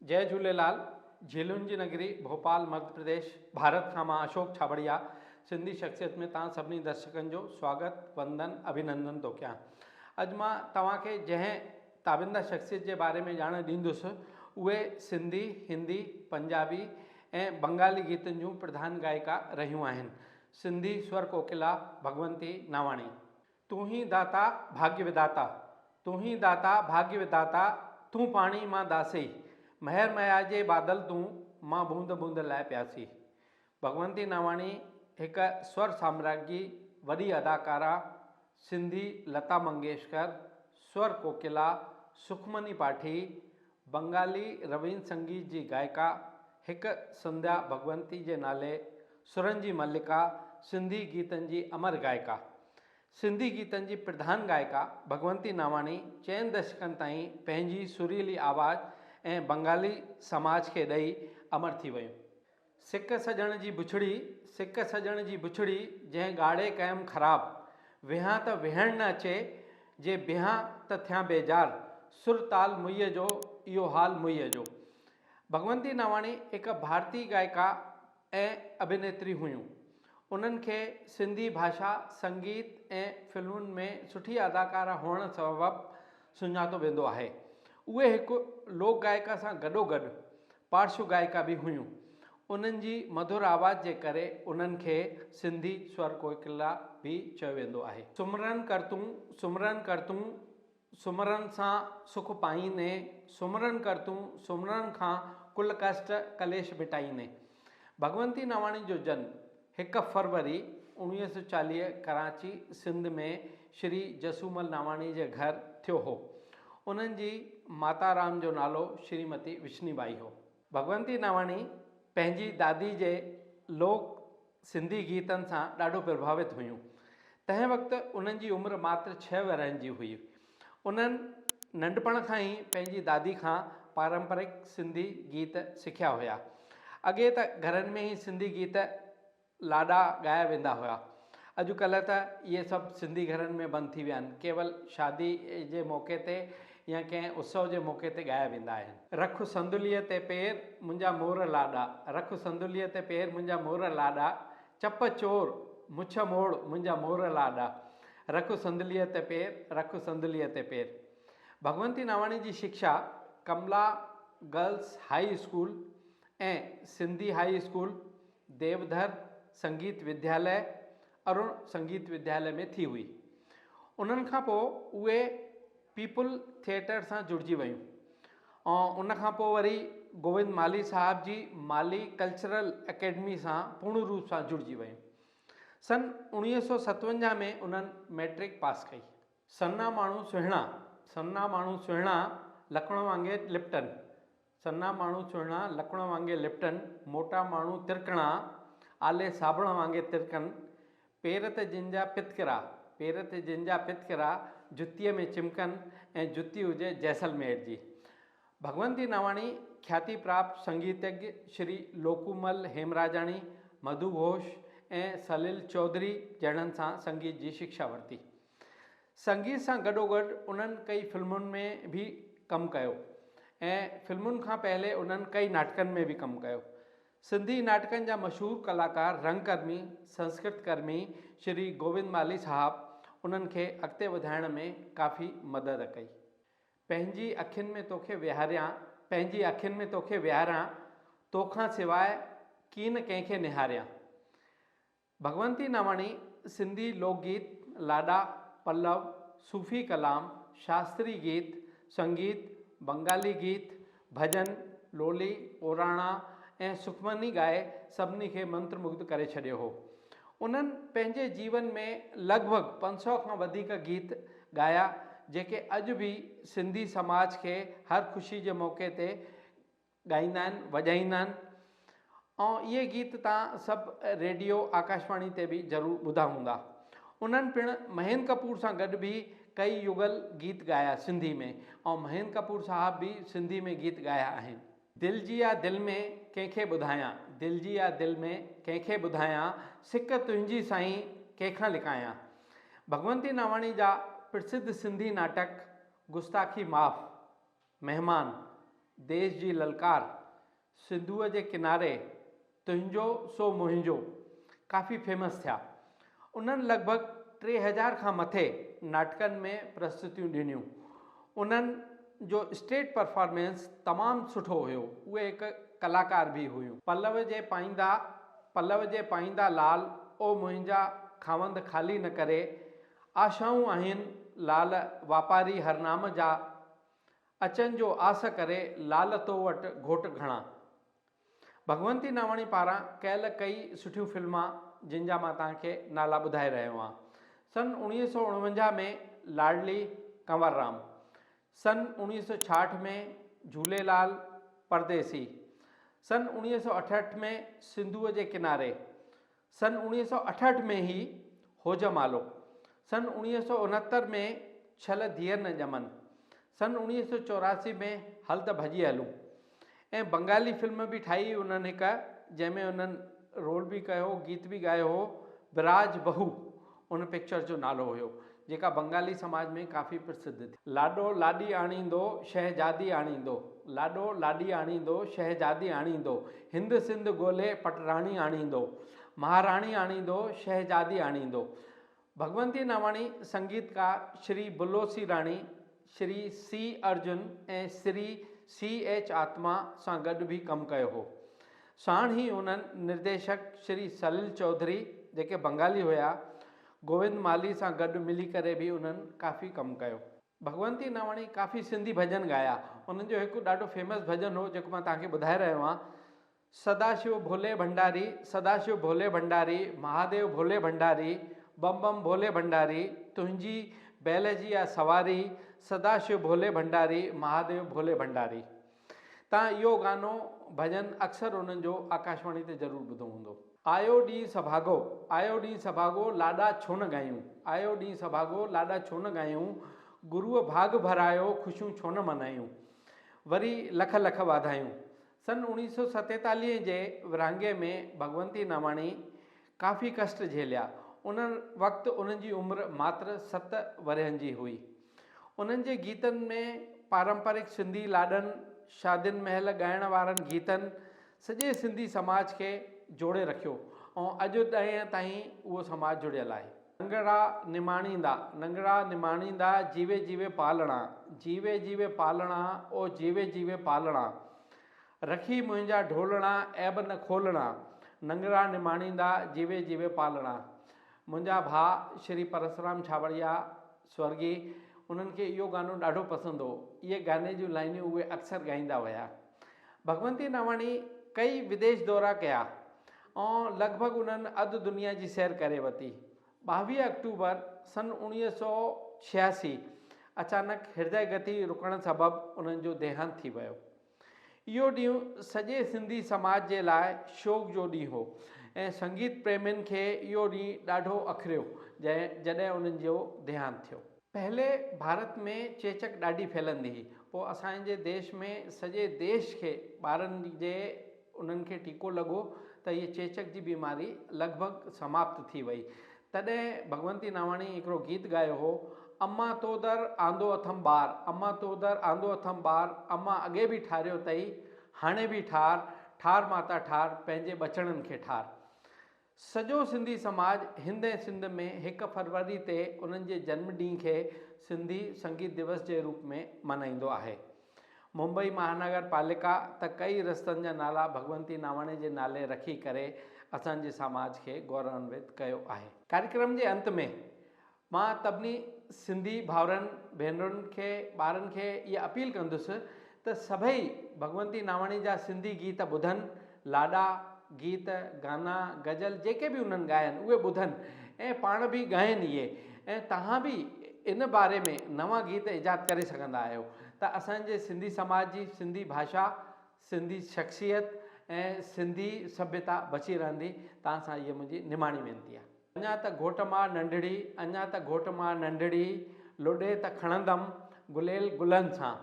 जय झूलेलाल। झीलुनि जी नगरी भोपाल मध्य प्रदेश भारत खां मां अशोक छाबड़िया सिंधी शख्सियत में तव्हां सभिनी दर्शकनि जो स्वागत वंदन अभिनंदन थो कयां। अॼु मां तव्हांखे जंहिं ताबिंदा शख्सियत जे बारे में ॼाण ॾींदुसि उहे सिंधी, हिंदी, पंजाबी ऐं बंगाली गीतनि जूं प्रधान गायिका रहियूं आहिनि। सिंधी स्वर कोकिला भगवंती नावाणी। तूं ही दाता भाग्य विदाता, तूं ही दाता भाग्य विदाता, तूं पाणी मां दासी, महर मया जे बादल तूं, मां बूंद बूंद लाइ प्यासी। भगवंती नावाणी हिक स्वर साम्राज्ञी वॾी अदाकारा, सिंधी लता मंगेशकर, स्वर कोकिला सुखमनी पाठी, बंगाली रवींद्र संगीत जी गायिका, हिक संध्या भगवंती जे नाले सुरनि जी मल्लिका, सिंधी गीतनि जी अमर गायिका। सिंधी गीतनि जी प्रधान गायिका भगवंती नावाणी चइनि दशकनि ताईं पंहिंजी सुरीली आवाज़ ऐं बंगाली समाज खे ॾेई अमर थी वियूं। सिक सजण जी बुछड़ी, सिक सजण जी बुछड़ी, जंहिं ॻाढ़े क़यम ख़राब, विहां त विहण न अचे, जे बिहां त थियां बेजार, सुर ताल मुईअ जो, इहो हाल मुईअ जो। भगवंती नावाणी हिक भारतीय गायिका ऐं अभिनेत्री हुयूं। उन्हनि खे सिंधी भाषा, संगीत ऐं फिल्मुनि में सुठी अदाकारा हुअण सबबु सुञातो वेंदो आहे। उहे हिकु लोक गायिका सां गॾोगॾु पार्श्व गायिका बि हुयूं। उन्हनि जी मधुर आवाज़ जे करे उन्हनि खे सिंधी स्वर कोकिला बि चयो वेंदो आहे। सुमरन कर तूं, सुमरन कर तूं, सुमरन सां सुख पाईंदे, सुमरन कर तूं, सुमरन खां कुल कष्ट कलेश मिटाईंदे। भगवंती नावाणी जो जन्म 1 फरवरी 1940 कराची सिंध में श्री जसूमल नावाणी जे घर थियो हो। उन्हनि जी माता राम जो नालो श्रीमती विष्णुबाई हो। भगवंती नावाणी पंहिंजी दादी जे लोक सिंधी गीतनि सां ॾाढो प्रभावित हुयूं। तंहिं वक़्तु उन्हनि जी उमिरि मात्र 6 वरहनि जी हुई। उन्हनि नंढपण खां ई पंहिंजी दादी खां पारंपरिक सिंधी गीत सिखिया हुया। अॻे त घरनि में ई सिंधी गीत लाॾा ॻाया वेंदा हुआ। अॼुकल्ह त इहे सभु सिंधी घरनि में बंदि थी विया आहिनि। केवल शादी जे मौक़े ते या कंहिं उत्सव जे मौक़े ते ॻाया वेंदा आहिनि। रख संदुलीअ ते पेर मुंहिंजा मोर लाॾा, रख संदुलीअ ते पेर मुंहिंजा मोर लाॾा, चप चोर मुछ मोड़ मुंहिंजा मोर लाॾा, रख संदुलीअ ते पेर, रख संदुलीअ ते पेर। भगवंती नावाणी जी शिक्षा कमला गर्ल्स हाई स्कूल ऐं सिंधी हाई स्कूल, देवधर संगीत विद्यालय, अरुण संगीत विद्यालय में थी हुई। उन्हनि खां पोइ उहे पीपुल थिएटर सां जुड़िजी वयूं ऐं उनखां पोइ वरी गोविंद माली साहब जी माली कल्चरल एकेडमी सां पूर्ण रूप सां जुड़िजी वयूं। सन 1957 में उन्हनि मैट्रिक पास कई। सन्ना माण्हू सुहिणा, सन्ना माण्हू सुहिणा, लकड़ वांगुरु लिपटनि, सन्ना माण्हू सुहिणा लकड़ वांगुरु लिपटनि, मोटा माण्हू तिरकणा, आले साबण वांगुरु तिरकनि, पेर ते जिंजा पितकिरा, पेर ते जिंजा पितकिरा, जुतीअ में चिमकनि ऐं जुती हुजे जैसलमेर जी। भगवंती नावाणी ख्याति प्राप्त संगीतज्ञ श्री लोकूमल हेमराजाणी, मधु घोष ऐं सलील चौधरी जहिड़नि सां संगीत जी शिक्षा वरिती। संगीत सां गॾोगॾु उन्हनि कई फिल्मुनि में बि कमु कयो ऐं फिल्मुनि खां पहले उन्हनि कई नाटकनि में बि कमु कयो। सिंधी नाटकनि जा मशहूरु कलाकार रंगकर्मी, संस्कृतकर्मी श्री गोविंद माली साहब उन्हनि खे अॻिते वधाइण में काफ़ी मदद कई। पंहिंजी अखियुनि में तोखे विहारियां, पंहिंजी अखियुनि में तोखे विहारियां, तोखां सवाइ कीन कंहिंखे निहारियां। भगवंती नावाणी सिंधी लोकगीत, लाॾा, पल्लव, सूफ़ी कलाम, शास्त्रीय गीत, संगीत, बंगाली गीत, भजन, लोली, ओराणा ऐं सुखमनी ॻाए सभिनी खे मंत्रमुग्ध करे छॾियो हो। उन्हनि पंहिंजे जीवन में लॻभॻि 500 खां वधीक गीत ॻाया, जेके अॼु बि सिंधी समाज खे हर ख़ुशी जे मौक़े ते ॻाईंदा आहिनि, वॼाईंदा आहिनि। ऐं इहे गीत तव्हां सभु रेडियो आकाशवाणी ते बि ज़रूरु ॿुधा हूंदा। उन्हनि पिणु महेंद्र कपूर सां गॾु बि कई युगल गीत ॻाया सिंधी में, ऐं महेंद्र कपूर साहब बि सिंधी में गीत ॻाया आहिनि। दिलि जी आ दिलि में कंहिंखे ॿुधायां, दिलि जी आ दिलि में कंहिंखे ॿुधायां, सिक तुंहिंजी साईं कंहिंखां लिकायां। भगवंती नावाणी जा प्रसिद्ध सिंधी नाटक गुस्ताखी माफ़, मेहमान, देश जी ललकार, सिंधुअ जे किनारे, तुंहिंजो सो मुंहिंजो काफ़ी फेमस थिया। उन्हनि लॻभॻि 3000 खां मथे नाटकनि में प्रस्तुतियूं ॾिनियूं। उन्हनि जो स्टेज परफॉर्मेंस तमामु सुठो हुयो। उहे हिकु कलाकार बि हुयूं। पल्लव जे पाईंदा लाल, ओ मुंहिंजा खावंद ख़ाली न करे, आशाऊं आहिनि लाल वापारी हरनाम जा, अचनि जो आस करे लाल तो वटि घोट घणा। भगवंती नावाणी पारां कयल कई सुठियूं फिल्मां जिन जा मां तव्हांखे नाला ॿुधाए रहियो आहियां। सन 1949 में लाडली कंवरराम, सन 1966 में झूलेलाल परदेसी, सन 1968 में सिंधुअ जे किनारे, सन 1968 में ही होजमालो, सन 1969 में छल धीअर न ॼमन, सन 1984 में हल त भॼी हलूं। ऐं बंगाली फिल्म बि ठाही उन्हनि हिकु, जंहिंमें उन्हनि रोल बि कयो, गीत बि ॻायो हो, विराज बहू उन पिक्चर जो नालो हुयो, जेका बंगाली समाज में काफ़ी प्रसिद्ध थी। लाॾो लाॾी आणींदो शहजादी आणींदो, लाॾो लाॾी आणींदो शहजादी आणींदो, हिंद सिंध ॻोल्हे पटराणी आणींदो, महाराणी आणींदो शहजादी आणींदो। भगवंती नावाणी संगीतकार श्री बुल्लोसी राणी, श्री सी अर्जुन ऐं श्री CH आत्मा सां गॾु बि कमु कयो हो। साण ई उन्हनि निर्देशक श्री सलील चौधरी, जेके बंगाली हुया, गोविंद माली सां गॾु मिली करे बि उन्हनि काफ़ी कमु कयो। भगवंती नावाणी काफ़ी सिंधी भॼन ॻाया। उन्हनि जो हिकु ॾाढो फेमस भॼन हो, जेको मां तव्हांखे ॿुधाए रहियो आहियां। सदाशिव भोले भंडारी, सदाशिव भोले भंडारी, महादेव भोले भंडारी, बम बम भोले भंडारी, तुंहिंजी बैल जी आहे सवारी, सदाशिव भोले भंडारी, महादेव भोले भंडारी। तव्हां इहो गानो भॼन अक्सर उन्हनि जो आकाशवाणी ते ज़रूरु ॿुधो हूंदो। आयो ॾींहुं सभागो, आयो ॾींहुं सभागो, लाॾा छो न ॻायूं, आयो ॾींहुं सभागो, लाॾा छो न ॻायूं, गुरूअ भाग भरायो, ख़ुशियूं छो न मनायूं, वरी लख लख वाधायूं। सन 1947 जे विरहाङे में भगवंती नावाणी काफ़ी कष्ट झेलिया। उन वक़्तु उन्हनि जी उमिरि मात्र 7 वरहनि जी हुई। उन्हनि जे गीतनि में पारंपरिक सिंधी लाॾनि, शादियुनि महिल ॻाइण वारनि गीतनि सॼे सिंधी समाज खे जोड़े रखियो ऐं अॼु ताईं उहो समाज जुड़ियल आहे। नंगड़ा निमाणींदा, नंगड़ा निमाणींदा, जीवे जीवे पालणा, जीवे जीवे पालणा, ओ जीवे जीवे पालणा, रखी मुंहिंजा ढोलणा, ऐब न खोलणा, नंगड़ा निमाणींदा, जीवे जीवे पालणा। मुंहिंजा भाउ श्री परसराम छाबड़िया स्वर्गी, उन्हनि खे इहो गानो ॾाढो पसंदि हो। इहे गाने जूं लाइनियूं उहे अक्सर ॻाईंदा हुया। भगवंती नावाणी कई विदेश दौरा कया ऐं लॻभॻि उन्हनि अधु दुनिया जी सैर करे वरिती। 22 अक्टूबर सन 1986 अचानक हृदय गति रुकण सबबि उन्हनि जो देहांत थी वियो। इहो ॾींहुं सॼे सिंधी समाज जे लाइ शोक जो ॾींहुं हो ऐं संगीत प्रेमियुनि खे इहो ॾींहुं ॾाढो अखरियो जॾहिं उन्हनि जो देहांत थियो। पहले भारत में चेचक ॾाढी फैलंदी हुई। पोइ असांजे देश में सॼे देश खे ॿारनि जे उन्हनि खे टीको लॻो त इहे चेचक जी बीमारी लॻभॻि समाप्त थी वई। तॾहिं भगवंती नावाणी हिकिड़ो गीत ॻायो हो, अम्मा तो दर आंदो अथमि ॿार, अम्मा तो दर आंदो अथमि ॿार, अम्मा अॻे बि ठारियो अथई, हाणे बि ठार, ठार माता ठार, पंहिंजे बचड़नि खे ठार। सॼो सिंधी समाज हिंद ऐं सिंध में 1 फरवरी ते उन्हनि जे जन्म ॾींहं खे सिंधी संगीत दिवस जे रूप में मल्हाईंदो आहे। मुंबई महानगर पालिका त कई रस्तनि जा नाला भगवंती नावाणी जे नाले रखी करे असांजे समाज खे गौरवान्वित कयो आहे। कार्यक्रम जे अंत में मां सभिनी सिंधी भाउरनि भेनरुनि खे ॿारनि खे इहा अपील कंदुसि त सभई भगवंती नावाणी जा सिंधी गीत ॿुधनि, लाॾा गीत गाना गज़ल जेके बि उन्हनि ॻाया आहिनि उहे ॿुधनि ऐं पाण बि ॻाइनि इहे। ऐं तव्हां बि इन बारे में नवां गीत ईजाद करे सघंदा आहियो त असांजे सिंधी समाज जी सिंधी भाषा, सिंधी शख़्सियत ऐं सिंधी सभ्यता बची रहंदी। तव्हां सां इहा मुंहिंजी निमाणी वेनिती आहे। अञा त घोट मां नंढड़ी, अञा त घोट मां नंढड़ी, लुॾे त खणंदमि गुलेल गुलनि सां।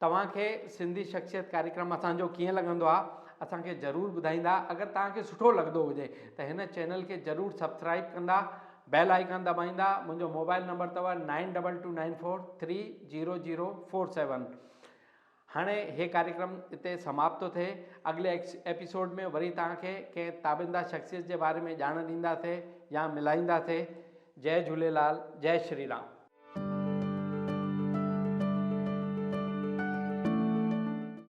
तव्हांखे सिंधी शख़्सियत कार्यक्रम असांजो कीअं लॻंदो आहे असांखे ज़रूरु ॿुधाईंदा। अगरि तव्हांखे सुठो लॻंदो हुजे त हिन चैनल खे ज़रूरु सब्सक्राइब कंदा, बेल आइकन दॿाईंदा। मुंहिंजो मोबाइल नंबर अथव 9229430047। हाणे हे कार्यक्रम इते समाप्त थो थिए। अगले एपिसोड में वरी तव्हांखे कंहिं ताबिंदा शख्सियत जे बारे में ॼाण ॾींदासीं या मिलाईंदासीं। जय झूलेलाल, जय श्री राम।